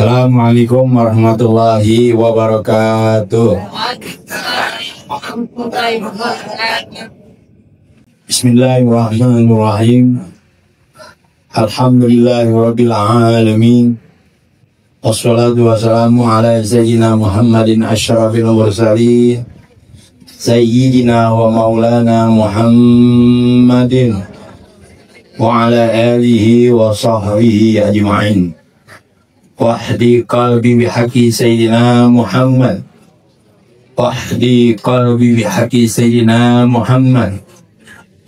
Assalamualaikum warahmatullahi wabarakatuh. Bismillahirrahmanirrahim. Alhamdulillahirabbil alamin. Wassalatu wassalamu ala sayyidina Muhammadin asyrafil mursalin. Sayyidina wa maulana Muhammadin wa ala alihi wa sahbihi ajma'in. Wahdi qalbi bihaqi Sayyidina Muhammad. Wahdi qalbi bihaqi Sayyidina Muhammad.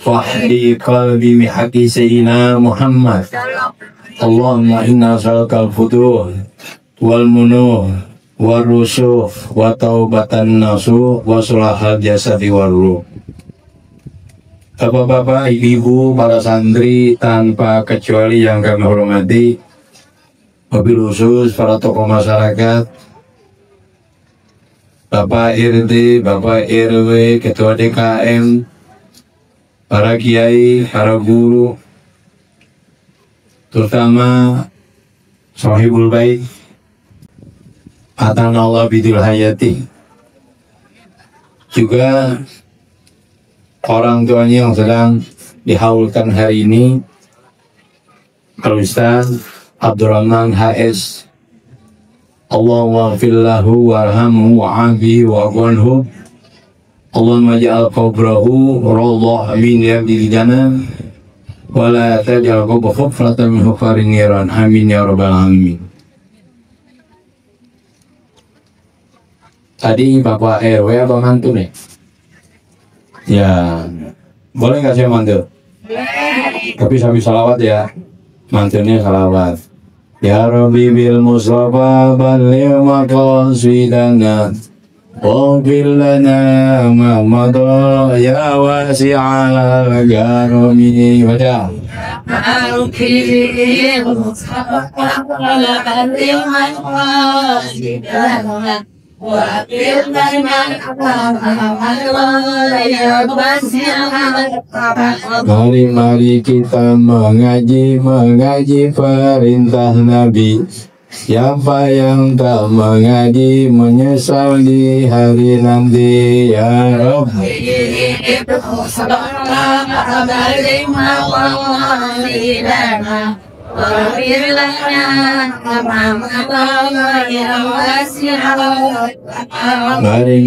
Wahdi qalbi bihaqi Sayyidina Muhammad. Allahumma inna as'alukal futuh wal munuh wal rusuh wa taubatan nasuh wa sulahal jasadi wal ruh. Bapak-bapak, ibu-ibu, para santri tanpa kecuali yang kami hormati, mobil khusus para tokoh masyarakat, Bapak RT, Bapak RW, Ketua DKM, para kiai, para guru, terutama Sohibul Bait, Atanallah Bidul Hayati, juga orang tuanya yang sedang dihaulkan hari ini, Al-Ustaz Abdurrahman HS. Allahumma fillahu warhamhu wa'afihi wa'afanhu. Allahumma ja'al qabrahu rawdah min riyadil jannah wa la taj'al qabrahu hufratan min hufarin niran. Amin ya rabbal alamin. Tadi Bapak RW atau mantu nih? Ya, boleh nggak saya mantu? Tapi sambil salawat ya. Mantunya salawat. Ya Rabbi bil Mustafa balligh maqasidana waghfir lana ma madha ya wasi'al karami wajah. Mari kita mengaji perintah Nabi. Siapa yang tak mengaji menyesal di hari nanti. Ya Rabbi.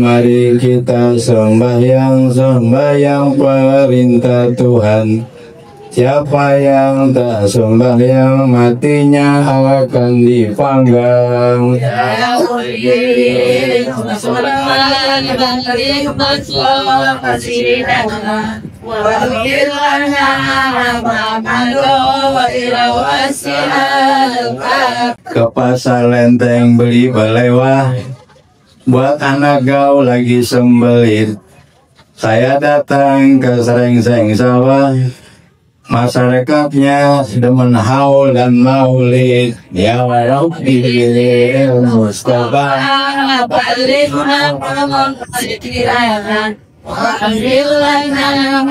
Mari kita sembahyang perintah Tuhan. Siapa yang tak sembahyang matinya akan dipanggang. Ke pasar Lenteng beli belewah, buat anak gaul lagi sembelit. Saya datang ke Serengseng sawah, masyarakatnya demen haul dan maulid. Ya Rabbi bil Mustafa balligh maqasidana waghfir lana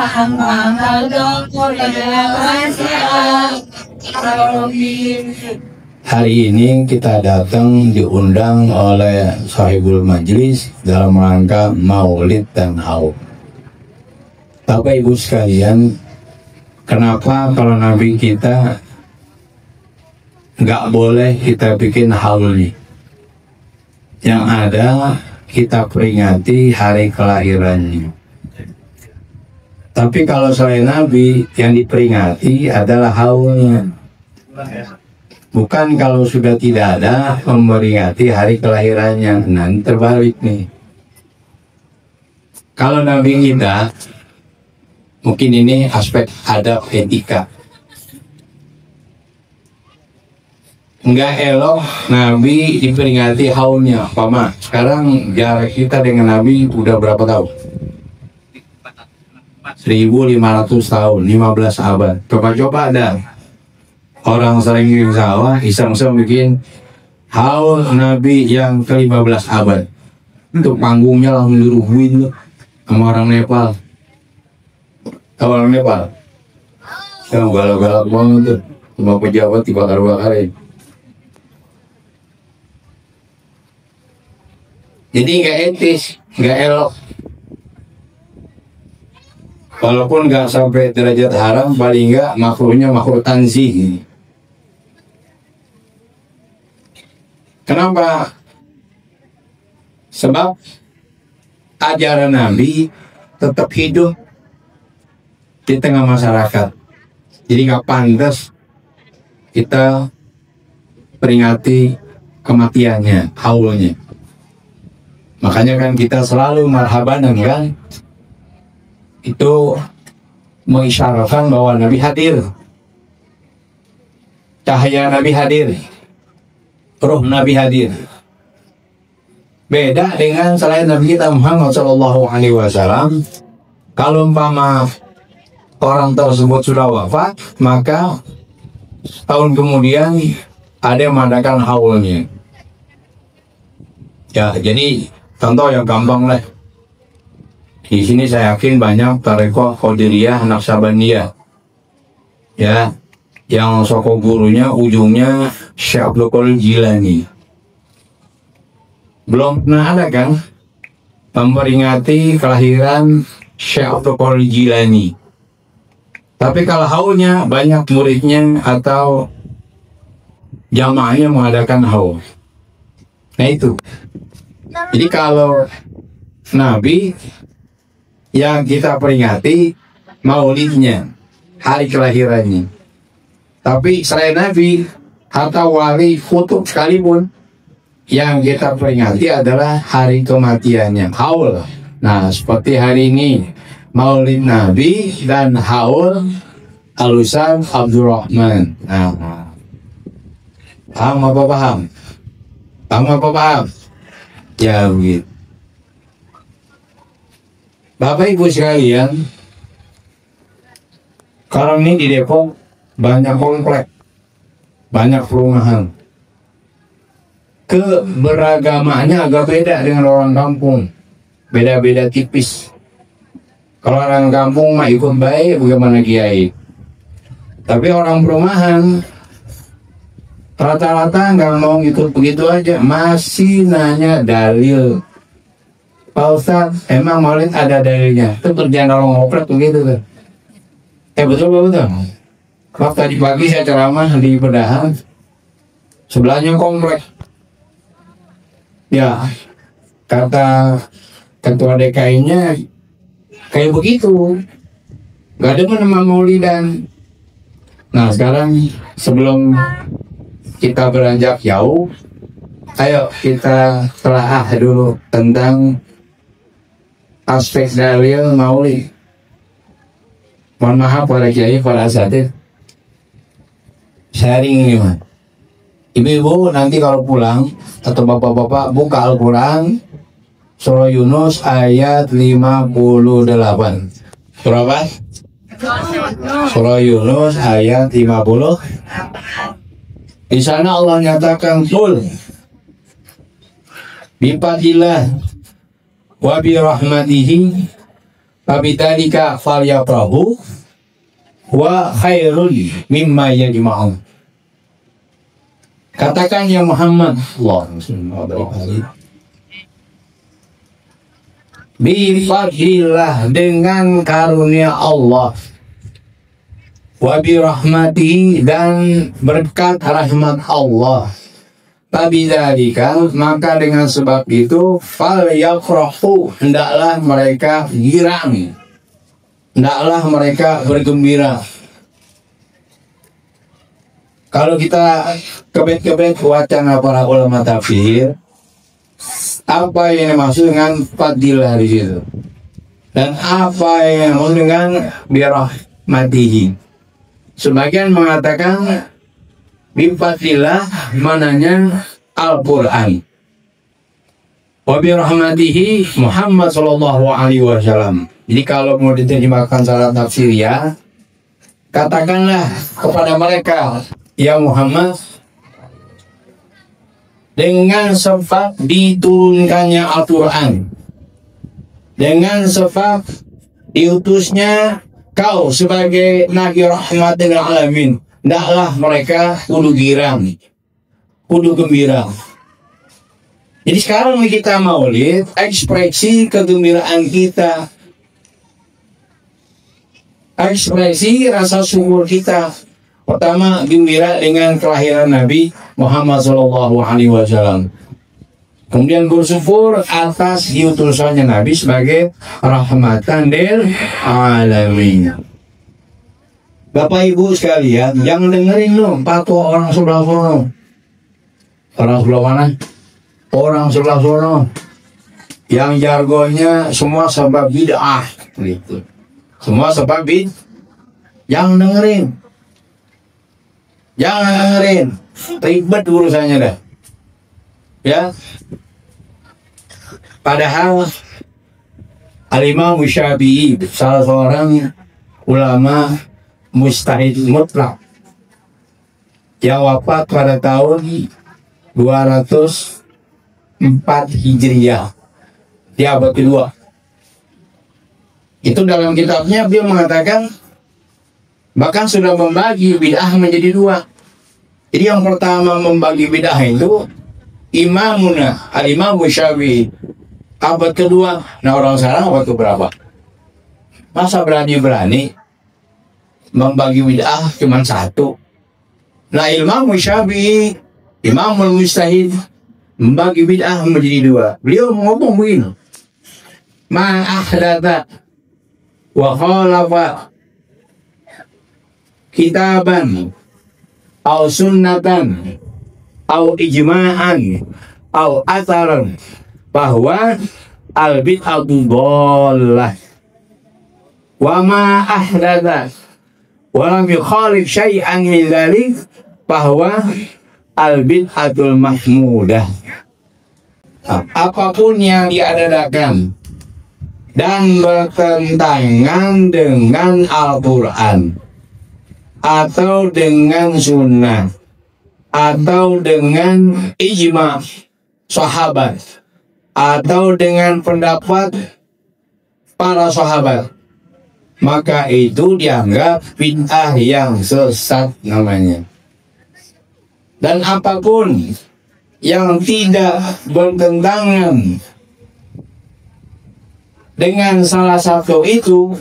Hari ini kita datang diundang oleh Sahibul Majlis dalam rangka maulid dan haul. Bapak Ibu sekalian, kenapa kalau Nabi kita nggak boleh kita bikin haul nih? Yang ada kita peringati hari kelahirannya. Tapi kalau selain Nabi, yang diperingati adalah haulnya. Bukan kalau sudah tidak ada memperingati hari kelahirannya. Nah, ini terbalik nih. Kalau Nabi kita, mungkin ini aspek adab etika. Enggak elok Nabi diperingati haulnya. Pama, sekarang jarak kita dengan Nabi udah berapa tahun? 1500 tahun, 15 abad. Coba-coba ada orang sering sawah, iseng-iseng bikin haul Nabi yang ke-15 abad. Untuk panggungnya langsung dirubuhin sama orang Nepal. Tahu orang Nepal? Yang galak-galak banget tuh. Cuma pejabat dibakar-bakarin. Jadi nggak etis, nggak elok. Walaupun nggak sampai derajat haram, paling nggak makruhnya makruh tanzih. Kenapa? Sebab ajaran Nabi tetap hidup di tengah masyarakat. Jadi nggak pantas kita peringati kematiannya, haulnya. Makanya kan kita selalu marhabanan kan, itu mengisyaratkan bahwa Nabi hadir, cahaya Nabi hadir, roh Nabi hadir. Beda dengan selain Nabi kita Muhammad Shallallahu Alaihi Wasallam. Kalau umpama orang tersebut sudah wafat, maka tahun kemudian ada yang mengadakan haulnya. Ya, jadi contoh yang gampang lah. Di sini saya yakin banyak tarekat Qadiriyah, Naqsabandiyah, ya, yang soko gurunya ujungnya Syekh Abdul Qadir Jilani. Belum pernah ada kan memperingati kelahiran Syekh Abdul Qadir Jilani. Tapi kalau haulnya banyak muridnya atau jamaahnya mengadakan haul. Nah itu. Jadi kalau Nabi yang kita peringati maulidnya, hari kelahirannya. Tapi selain Nabi atau wali kutub sekalipun, yang kita peringati adalah hari kematiannya, haul. Nah, seperti hari ini Maulid Nabi dan haul Al-Husain Abdurrahman. Nah, paham apa paham? Paham apa paham? Ya begitu. Bapak Ibu sekalian, kalau ini di Depok banyak komplek, banyak perumahan. Keberagamaannya agak beda dengan orang kampung, beda-beda tipis. Kalau orang kampung mah ikut baik bagaimana kiai, tapi orang perumahan rata-rata nggak mau ikut begitu aja, masih nanya dalil. Pak Ustadz, emang maulid ada dalilnya? Itu kerjaan orang ngoprek begitu kan? Betul betul. Waktu tadi pagi saya ceramah di Pedahan, sebelahnya komplek. Ya, kata ketua DKI-nya kayak begitu, gak ada nama maulidan. Nah sekarang sebelum kita beranjak jauh, ayo kita telah dulu tentang aspek dalil maulid. Mohon maaf para kiai, para asatidz, sharing ini mah. Ibu-ibu nanti kalau pulang atau bapak-bapak buka Al-Quran Surah Yunus ayat 58. Surah apa? Surah Yunus ayat 50. Di sana Allah nyatakan qul bifadlillah wa bi rahmatihi fabidzalika falyafrahu wa khairul mimma yajma'un. Katakan ya Muhammad, bifadlillah, dengan karunia Allah, wa bi rahmatihi, dan berkat rahmat Allah, fabidzalika, maka dengan sebab itu falyafrahu, hendaklah mereka girang, hendaklah mereka bergembira. Kalau kita kebet-kebet wacana para ulama tafsir, apa yang dimaksud dengan fadilah di situ, dan apa yang dimaksud dengan birahmatihi? Sebagian mengatakan bifadlillah mananya Al-Quran, wa birahmatihi Muhammad Sallallahu Alaihi Wasallam. Jadi kalau mau diterjemahkan secara tafsir, ya katakanlah kepada mereka, ya Muhammad, dengan sebab diturunkannya Al-Quran, dengan sebab diutusnya kau sebagai Nabi Rahmat dengan alamin, hendaklah mereka kudu girang, kudu gembira. Jadi sekarang kita maulid, ekspresi kegembiraan kita, ekspresi rasa syukur kita. Pertama, gembira dengan kelahiran Nabi Muhammad SAW. Kemudian bersyukur atas diutusannya Nabi sebagai rahmatan lil alamin. Bapak Ibu sekalian, yang dengerin loh, patuh orang sebelah sono. Orang sebelah mana? Orang sebelah sono. Yang jargonnya semua sebab bid'ah gitu. Semua sebab bid'ah. Yang dengerin. Jangan dengerin. Ribet urusannya dah. Ya. Padahal Al-Imam Syafi'i, salah seorang ulama mujtahid mutlak yang wafat pada tahun 204 Hijriah di abad kedua. Itu dalam kitabnya beliau mengatakan bahkan sudah membagi bid'ah menjadi dua. Jadi yang pertama membagi bid'ah itu Imamuna Al-Imam Syafi'i abad kedua. Nah orang sekarang abad keberapa? Masa berani-berani membagi bid'ah cuma satu? Nah Imam Syafi'i, Imamul Mujtahid, membagi bid'ah menjadi dua. Beliau ngomong begini, ma ahdatha wa khalafa kitaban au sunnatan au ijma'an au atharan bahwa al-bid'atu dhallah wa ma ahdatha wa lam yukhalif syai'an min dzalik bahwa al-bid'atul mahmudah. Apapun yang diadakan dan bertentangan dengan Al-Quran atau dengan sunnah atau dengan ijma sahabat atau dengan pendapat para sahabat, maka itu dianggap bid'ah yang sesat namanya. Dan apapun yang tidak bertentangan dengan salah satu itu,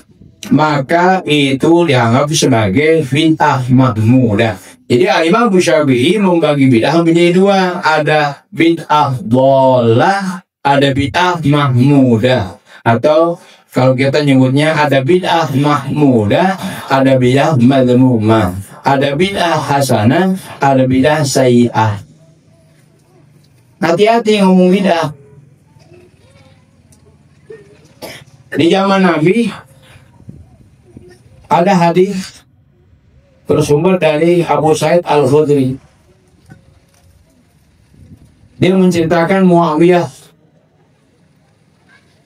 maka itu dianggap sebagai bid'ah mahmudah. Jadi Imam Syafi'i membagi bid'ah menjadi dua. Ada bid'ah dhalah, ada bid'ah mahmudah. Atau kalau kita nyebutnya ada bid'ah mahmudah, ada bid'ah madmumah, ada bid'ah hasanah, ada bid'ah sayyi'ah. Hati-hati ngomong bid'ah. Di zaman Nabi ada hadis bersumber dari Abu Sa'id Al-Khudri. Dia menceritakan Muawiyah.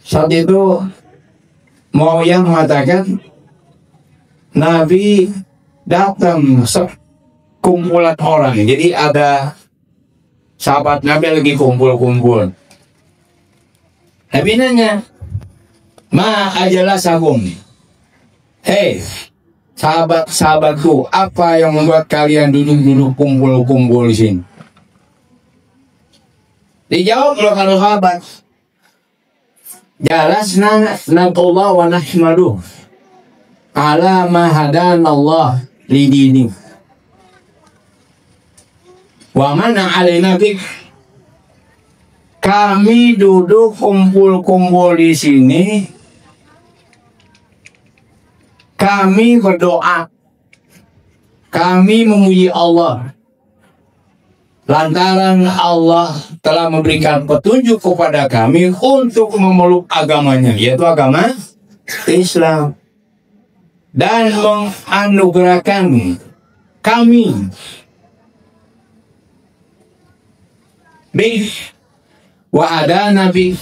Saat itu Muawiyah mengatakan Nabi datang sekumpulan orang. Jadi ada sahabat Nabi lagi kumpul-kumpul. Nabi nanya, ma ajalah sagum. Hei, sahabat-sahabatku, apa yang membuat kalian duduk-duduk kumpul-kumpul di sini? Dijawab oleh para sahabat, jalasna naqullah wa nahmaduh ala ma hadana Allah lidini wa mana alaina bik. Kami duduk kumpul-kumpul di sini, kami berdoa, kami memuji Allah lantaran Allah telah memberikan petunjuk kepada kami untuk memeluk agamanya, yaitu agama Islam, dan menganugerahkan kami wa ada nabi,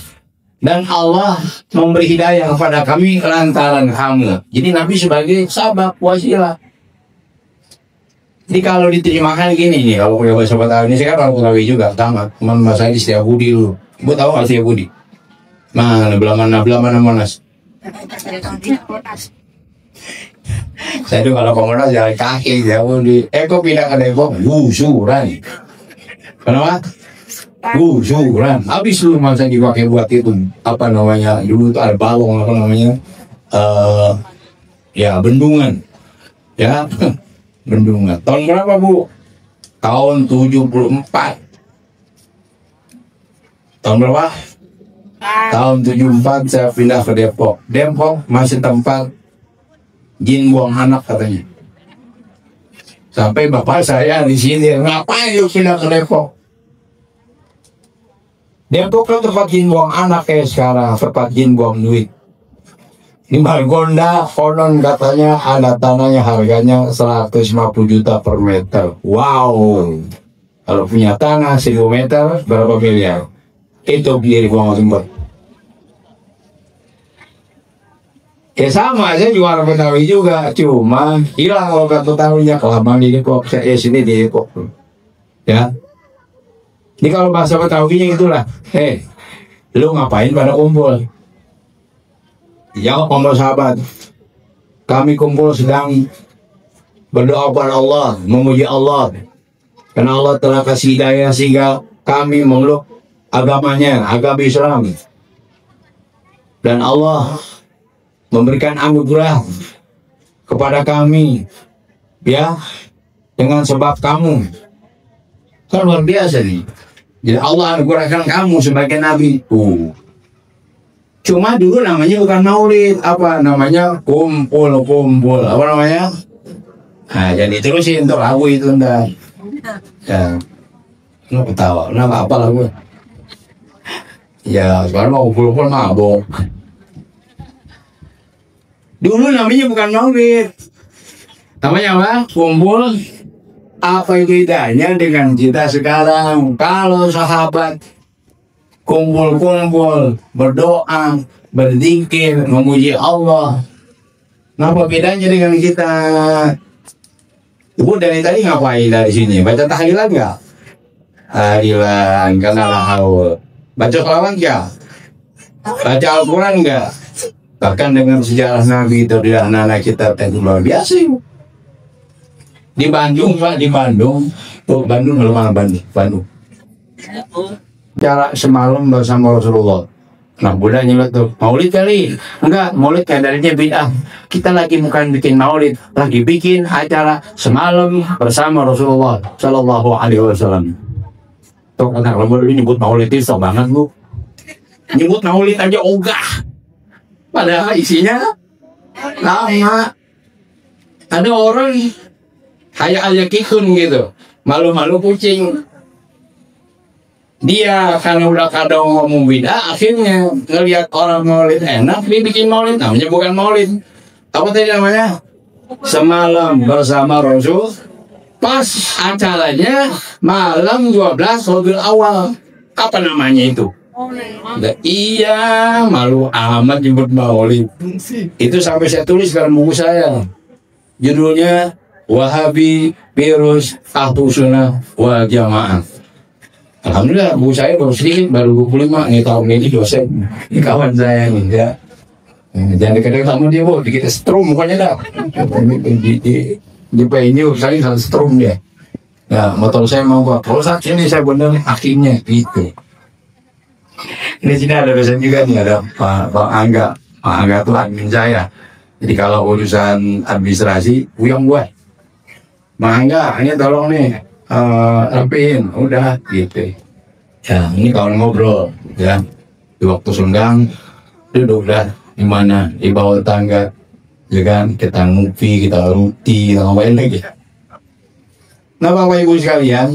dan Allah memberi hidayah kepada kami lantaran kamu. Jadi Nabi sebagai sabab wasilah. Jadi kalau diterjemahkan gini nih, kalau punya bahasa Betawi ini, saya kan orang Betawi juga, sama teman mas saya di Setiabudi dulu. Bu tahu nggak Setiabudi? Mana belah mana Monas? Saya tuh kalau ke Monas jalan kaki Setiabudi. Kok pindah ke Depok? Gusuran. Kenapa? Gusuran. Habis lu masa dipakai buat itu apa namanya? Dulu tuh ada balong apa namanya? Ya bendungan. Ya, bendungan. Tahun berapa, Bu? Tahun 74. Tahun berapa? Tahun 74 saya pindah ke Depok. Depok masih tempat jin buang anak katanya. Sampai bapak saya di sini, ngapain yuk pindah ke Depok? Depok kan tempat jin buang anak kayak sekarang, tempat jin buang duit. Di Margonda, konon katanya ada tanahnya harganya 150 juta per meter. Wow. Kalau punya tanah 1000 meter, berapa miliar? Itu biar buang sumber. Ya sama, saya juga orang Betawi juga, cuma hilang logat Betawinya kelamaan di Depok. Saya sini di Depok, ya. Ini kalau bahasa Betawinya itulah, lu ngapain pada kumpul? Jawab sama sahabat, kami kumpul sedang berdoa kepada Allah, memuji Allah, karena Allah telah kasih hidayah sehingga kami memeluk agamanya, agama Islam, dan Allah memberikan anugerah kepada kami, ya, dengan sebab kamu. Kan luar biasa nih. Jadi Allah anugerahkan kamu sebagai nabi. Cuma dulu namanya bukan maulid, apa namanya? Kumpul. Apa namanya? Nah, jadi terusin untuk lagu itu ntar. Ya, lu ketawa, kenapa apa lagu? Ya, sekarang mau kumpul mabok. Dulu namanya bukan maulid. Namanya apa? Kumpul. Apa bedanya dengan kita sekarang? Kalau sahabat kumpul-kumpul, berdoa, berzikir, memuji Allah. Apa bedanya dengan kita? Ibu dari tadi ngapain dari sini? Baca tahlilan nggak? Tahlilan, karena haul. Baca selawat nggak? Baca Al-Quran nggak? Bahkan dengan sejarah Nabi itu di anak-anak kita tentu luar biasa. Di Bandung, Pak, di Bandung. Oh, Bandung, kalau mana Bandung? Cara semalam bersama Rasulullah. Nah, Buddha nyelot tuh, maulid kali. Enggak, maulid kayak darinya bid'ah. Kita lagi bukan bikin maulid, lagi bikin acara semalam bersama Rasulullah Sallallahu Alaihi Wasallam. Tuh, anak lembur ini nyebut maulid itu banget, Bu. Nyebut maulid aja ogah. Padahal isinya lama. Ada orang kayak aja kikun gitu, malu-malu kucing. Dia karena udah kadang ngomong beda, akhirnya ngelihat orang maulid enak, dia bikin maulid. Namanya bukan maulid. Apa tadi namanya? Semalam bersama Rasul. Pas acaranya malam 12 Rabiul Awal. Apa namanya itu? Iya, malu amat nyebut maulid. Itu sampai saya tulis dalam buku saya. Judulnya Wahabi Virus Ahlu Sunnah wal Jamaah. Alhamdulillah buku saya baru sedikit, baru 25 nih tahun ini dosen. Ini kawan saya nih ya. Jangan dekat-dekat sama dia, Bu, dikit strum mukanya dah. Di ini saya strum dia. Ya, motor saya mau buat rusak ini, saya bener akhirnya gitu. Ini sini ada dosen juga nih, ada Pak Angga. Pak Angga tuh admin saya. Jadi kalau urusan administrasi, uyang gue. Pak Angga, ini tolong nih, rapiin, udah gitu. Ya, ini kawan ngobrol, ya. Di waktu senggang, duduk dah di mana, di bawah tangga, ya kan. Kita ngopi, kita ruti, kita ngapain lagi. Nah, Bapak Ibu sekalian,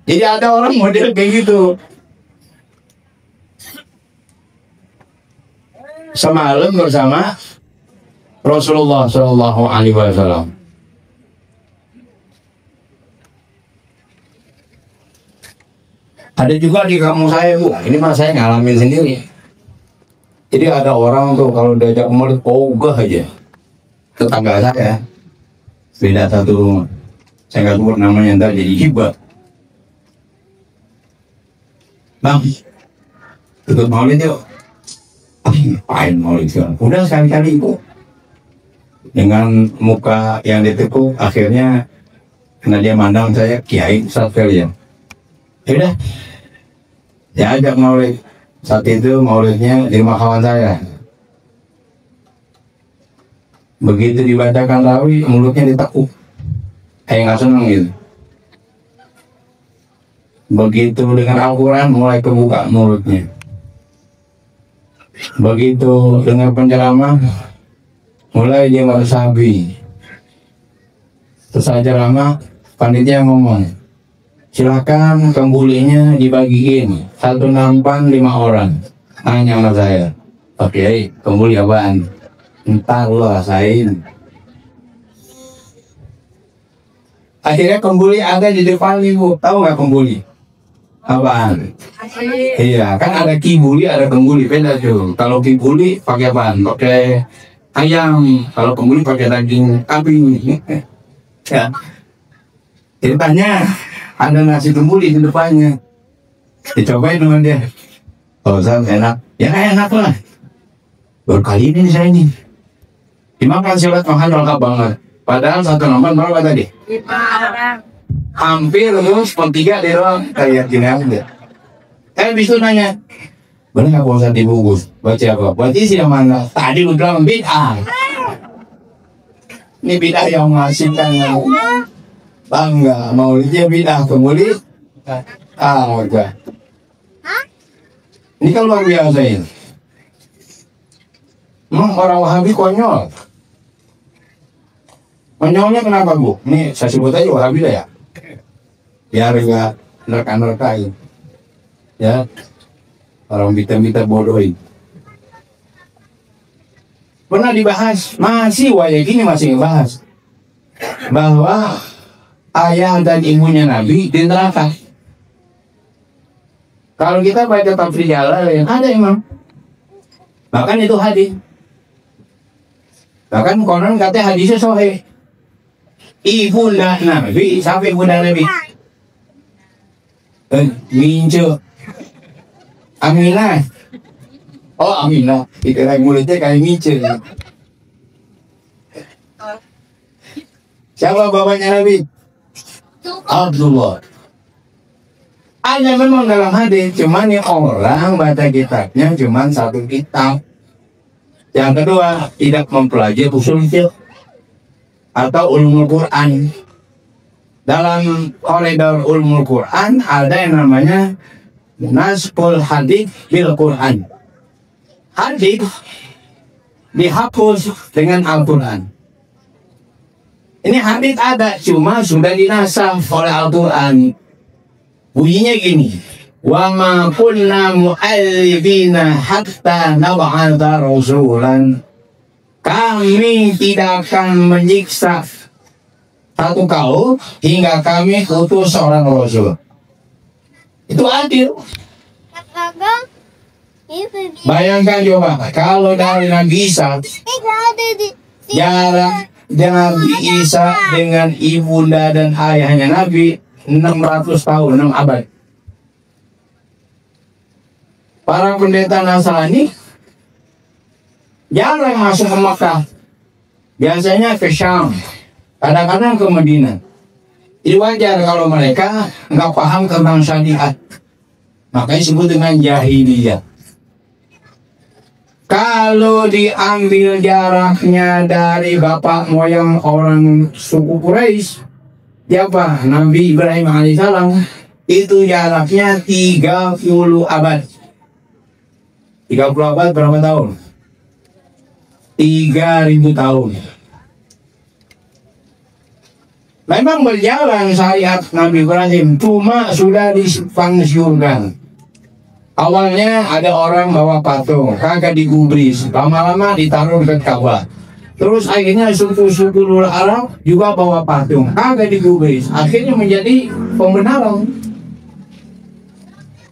jadi ada orang model kayak gitu. Semalam bersama Rasulullah Shallallahu Alaihi Wasallam. Ada juga di kampung saya, Bu. Ini mah saya ngalamin sendiri. Jadi ada orang tuh kalau diajak maulid ogah aja. Tetangga saya beda satu rumah. Saya nggak sebut namanya, ntar jadi hibah. Bang, ikut maulid yuk. Ngapain maulid kan? Udah sekali-kali itu. Dengan muka yang ditekuk, akhirnya karena dia mandang saya kiai Ustaz kalian. Ya udah, Diajak maulid. Saat itu maulidnya di rumah kawan saya. Begitu dibacakan rawi, mulutnya ditekuk. Kayak nggak seneng gitu. Begitu dengan Al-Quran mulai kebuka mulutnya. Begitu dengan penceramah mulai dia meresapi. Selesai ceramah, panitia ngomong, silakan kembulinya dibagiin, satu nampan 5 orang. Tanya sama saya, oke, kembuli apaan? Ntar lo rasain. Akhirnya kembuli ada di depan ibu. Tahu nggak kembuli? Apaan? Iya, kan ada kibuli, ada kembuli, beda tuh. Kalau kibuli pakai apaan? Pakai ayam. Kalau kembuli pakai daging kambing. Ya. Ceritanya ada nasi kembuli di depannya. Dicobain dengan dia. Oh, Sam, enak. Ya enak lah. Baru kali ini saya ini. Dimakan silat makan lengkap banget. Padahal satu nampan berapa tadi? 5 orang. Hampir terus per-3 di ruang kayak gini aja. Bisu nanya, bener nggak bosan dibungkus? Baca apa? Buat isi yang mana? Tadi lu bilang bid'ah. Ini bid'ah yang mengasingkan yang bangga. Maulidnya bid'ah kembali. Warga. Ini kan luar biasa ini. Orang Wahabi konyol. Konyolnya kenapa, Bu? Ini saya sebut aja Wahabi lah ya. Biar nggak nerka-nerkain. Ya. Orang minta bodohin. Pernah dibahas, masih Wahyudi masih ngebahas bahwa ayah dan ibunya Nabi di neraka. Kalau kita baca tafsir Jalalain ada emang. Bahkan itu hadis. Bahkan konon katanya hadisnya sahih. Ibunda Nabi, sampai ibunda Nabi. Mince. Aminah. Oh, Aminah. Itu kayak mulutnya kayak mince. Siapa bapaknya Nabi? Abdullah. Ada memang dalam hadis, cuman yang orang baca kitabnya cuman satu kitab. Yang kedua, tidak mempelajari usul fiqh atau ulumul Quran. Dalam koridor ulumul Quran ada yang namanya nasbul hadis bil Quran. Hadis dihapus dengan Al-Quran. Ini hadis ada, cuma sudah dinasah oleh Al-Quran. Bunyinya gini, wa ma kunna mu'allibina hatta nab'atha rasulan. Kami tidak akan menyiksa satu kaum hingga kami utus seorang rasul. Itu adil. Bayangkan coba, kalau dari Nabi Isa jarak Nabi Isa dengan ibunda dan ayahnya Nabi 600 tahun, 6 abad. Para pendeta Nasrani jarang masuk ke Makkah. Biasanya ke Syam, kadang-kadang ke Madinah. Jadi wajar kalau mereka nggak paham tentang syariat. Makanya disebut dengan jahiliyah. Kalau diambil jaraknya dari bapak moyang orang suku Quraisy, siapa? Nabi Ibrahim alaihissalam, itu jaraknya 30 abad. 30 abad berapa tahun? 3.000 tahun. Memang berjalan syariat Nabi Ibrahim, cuma sudah dipensiunkan. Awalnya ada orang bawa patung, kagak digubris, lama-lama ditaruh ke Ka'bah. Terus akhirnya suku-suku luar Arab juga bawa patung, kagak digubris. Akhirnya menjadi pembenaran.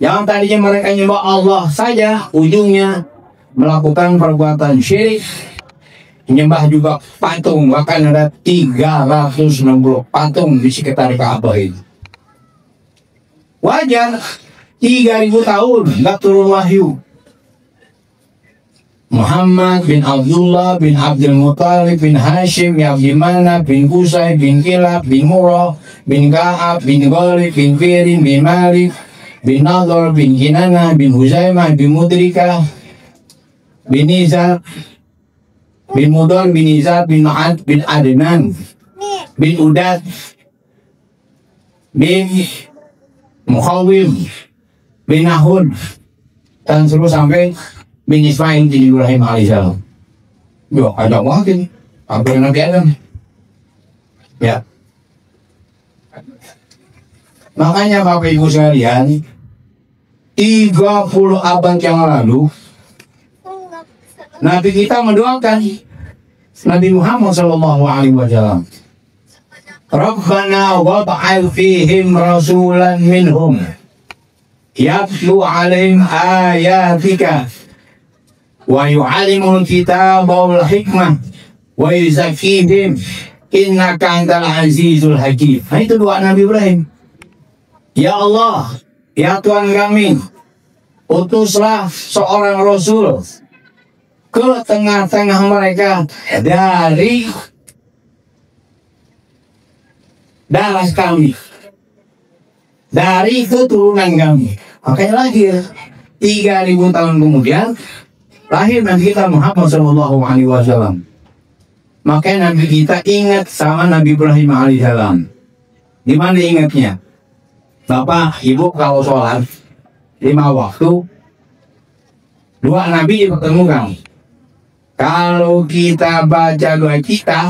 Yang tadinya mereka nyembah Allah saja, ujungnya melakukan perbuatan syirik. Menyembah juga patung, bahkan ada 360 patung di sekitar Ka'bah ini. Wajar, 3.000 tahun nggak turun wahyu. Muhammad bin Abdullah bin Abdul Muttalib bin Hashim bin Abdi Manaf bin Qusay bin Kilab bin Murrah bin Ka'ab bin Ghalib bin Firin bin Malik bin Nadhr, bin Kinanah, bin Huzaimah, bin Mudrikah, bin Nizar, bin Mudar, bin Nizar, bin Ma'ad, bin Adnan, bin Udad, bin Mukhawim, bin Nahud, dan terus sampai bin Ismail bin Ibrahim alaihissalam. Yo, ada mungkin hampir Nabi Adam. Ya. Makanya Bapak Ibu sekalian, 30 abad yang lalu Nabi kita mendoakan Nabi Muhammad SAW. Rabbana wab'ath fihim rasulan minhum yatlu alaihim ayatika wa yu'allimuhum kitaba wal hikmah wa yuzakkihim innaka antal azizul hakim. Nah, itu doa Nabi Ibrahim. Ya Allah, ya Tuhan kami, utuslah seorang Rasul ke tengah-tengah mereka dari darah kami, dari keturunan kami. Makanya lahir 3000 tahun kemudian lahir Nabi kita Muhammad SAW. Makanya Nabi kita ingat sama Nabi Ibrahim alaihissalam. Di mana ingatnya? Bapak, Ibu kalau sholat 5 waktu, 2 Nabi dipertemukan. Kalau kita baca doa kita,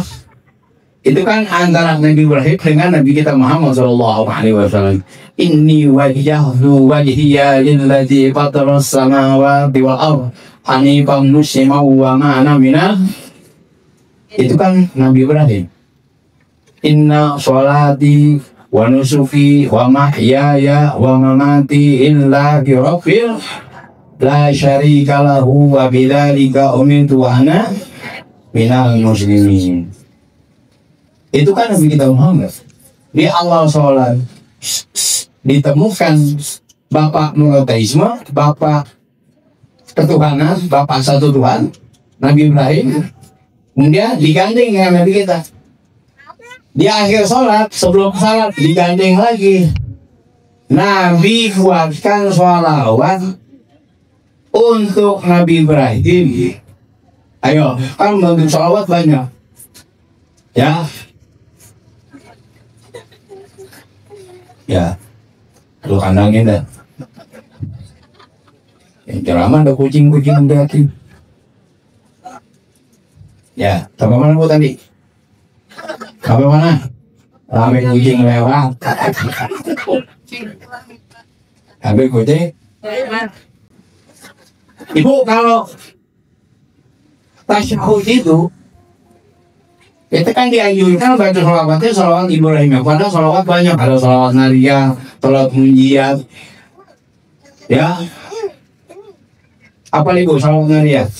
itu kan antara Nabi Ibrahim dengan Nabi kita Muhammad SAW. Inni wajjahtu wajhiya lilladzi fataras samawati wal ardh hanifan musliman wa ma ana minal. Itu kan Nabi Ibrahim. Inna sholati wa nusuki wa mahyaya wa mamati illa rabbil la syarika lahu wa bidzalika umirtu wa ana minal muslimin. Itu kan Nabi kita Muhammad. Di awal sholat ditemukan Bapak monoteisme, Bapak ketuhanan, Bapak satu Tuhan, Nabi Ibrahim. Kemudian digandeng dengan Nabi kita. Di akhir sholat, sebelum sholat digandeng lagi. Nabi buatkan sholawat untuk Nabi Ibrahim. Ayo, kan bentuk sholawat banyak. Ya. Ya. Lu kandangin dah. Yang ceramah ada kucing-kucing berarti. Ya, sampai mana Bu tadi? Sampai mana? Sampai kucing lewat. Sampai kucing. Ibu kalau tasyahud itu, kita kan dianjurkan baca sholawatnya sholawat Ibrahim. Padahal sholawat banyak. Ada sholawat Nariyah, sholawat Munjiyat. Ya. Apa nih Bu sholawat Nariyah?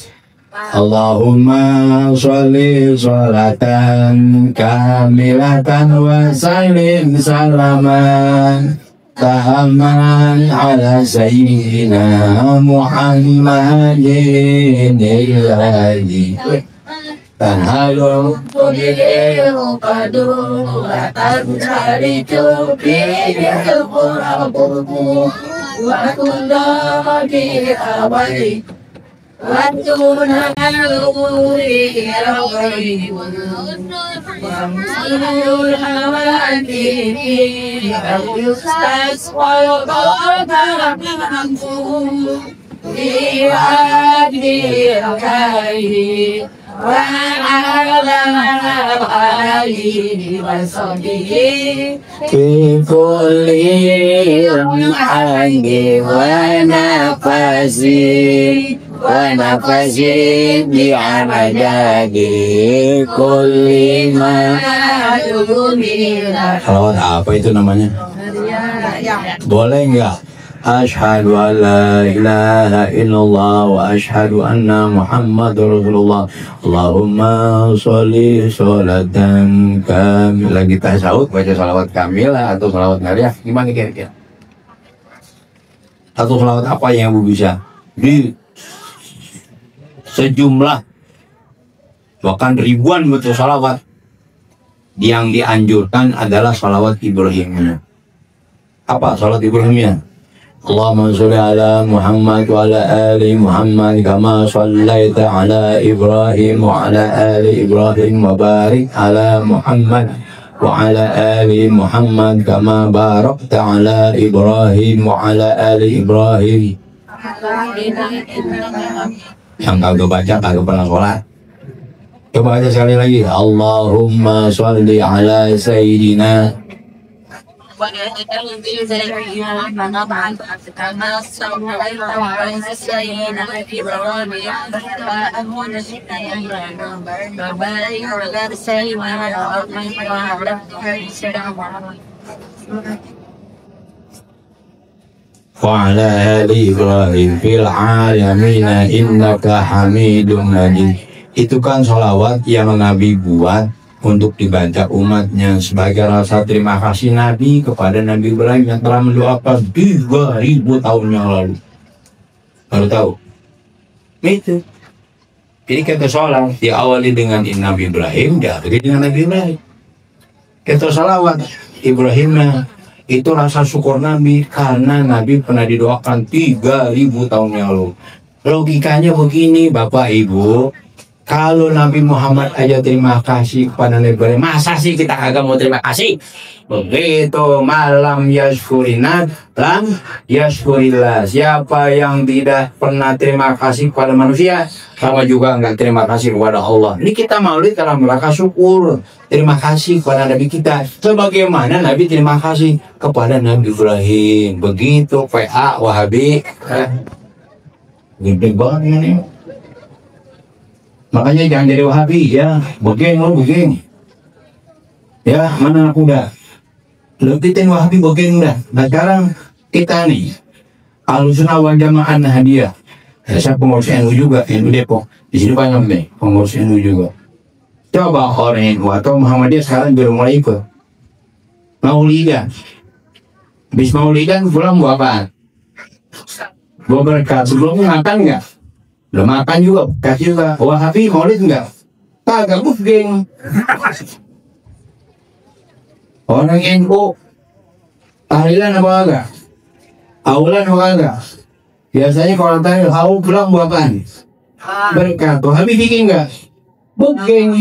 Allahumma sholli sholatan kamilatan wa sallim salaman tahamman ala sayyidina Muhammadin ilhaji tanhalum tudiru padu atan cari cupi berpurabu wa tunda di abadi Wajuna al-umuri rawai Wamsilul hawadini Al-Yustas wal-Qadaraku Biwadi al-Kari Wa'ala-ala-ali Wasodihi Bikulli Ruhangi Wa-nafasi Wa-nafasi Bi'amadadi Kulli ma'adumina. Apa itu namanya? Boleh enggak? Asyhadu an la ilaha illallah wa asyhadu anna Muhammadur Rasulullah. Allahumma sholli sholatan kamilah. Kita sahut baca sholawat kamilah atau sholawat nariyah. Gimana kira-kira? Atau sholawat apa yang Ibu bisa? Di sejumlah bahkan ribuan betul sholawat. Yang dianjurkan adalah sholawat Ibrahimnya. Apa sholawat Ibrahimnya? Allahumma sholli ala Muhammad wa ala ali Muhammad kama shallaita ala Ibrahim wa ala ali Ibrahim wa barik ala Muhammad wa ala ali Muhammad kama barakta ala Ibrahim wa ala ali Ibrahim. Yang kagak baca kagak pernah sholat. Coba aja sekali lagi. Allahumma sholli ala Sayyidina wa ala ali Ibrahim fil alamina innaka hamidum majid. Itu kan sholawat yang Nabi buat untuk dibaca umatnya sebagai rasa terima kasih Nabi kepada Nabi Ibrahim yang telah mendoakan 3000 tahun yang lalu. Baru tahu? Itu. Jadi kata sholat diawali dengan Nabi Ibrahim, diakhiri dengan Nabi Ibrahim. Kata sholawat Ibrahim itu rasa syukur Nabi karena Nabi pernah didoakan 3000 tahun yang lalu. Logikanya begini Bapak Ibu, kalau Nabi Muhammad aja terima kasih kepada Nabi Ibrahim, masa sih kita kagak mau terima kasih? Begitu malam yashkurinat lam yashkurillah. Siapa yang tidak pernah terima kasih kepada manusia, sama juga enggak terima kasih kepada Allah. Ini kita maulid dalam rangka syukur, terima kasih kepada Nabi kita. Sebagaimana Nabi terima kasih kepada Nabi Ibrahim. Begitu PA Wahabi. Gede banget ini. Makanya jangan jadi Wahabi ya. Begeng. Ya, mana anak muda? Lepitin Wahabi begeng dah. Nah sekarang kita nih Ahlussunnah wal Jamaah Nahdiyah. Saya pengurus NU juga, NU Depok. Di sini banyak nih pengurus NU juga. Coba orang NU atau Muhammadiyah sekarang baru mulai ikut Maulidan. Habis Maulidan pulang buat apaan? Buat berkat. Sebelumnya makan nggak? Udah makan juga, kasih juga. Wahabi Maulid nggak? Kagak begeng. Orang NU tahlilan apa enggak? Aulan apa enggak? Biasanya kalau tanya kau pulang buat apaan? Berkat. Habis bikin enggak? Bukan.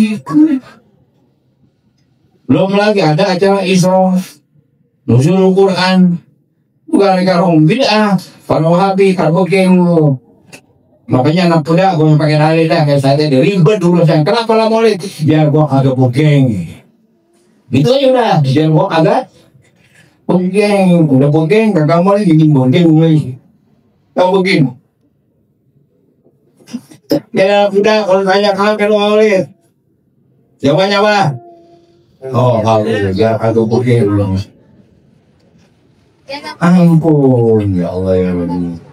Belum lagi ada acara Isra, nuzul Quran. Bukan karung bid'ah. Kalau Wahabi kalau bukan. Makanya anak muda gue pakai tahlilan kayak saya tadi ribet dulu saya. Kenapa lah Maulid? Biar gua agak bukan. Gitu aja udah, biar gua agak bogeng, udah bogeng, kagak mau lagi bikin bogeng lagi. Kau bogeng. Ya udah, kalau tanya kalau Maulid, jawabannya apa? Oh, kalau ya kagak bogeng. Ampun, ya Allah ya Rabbi.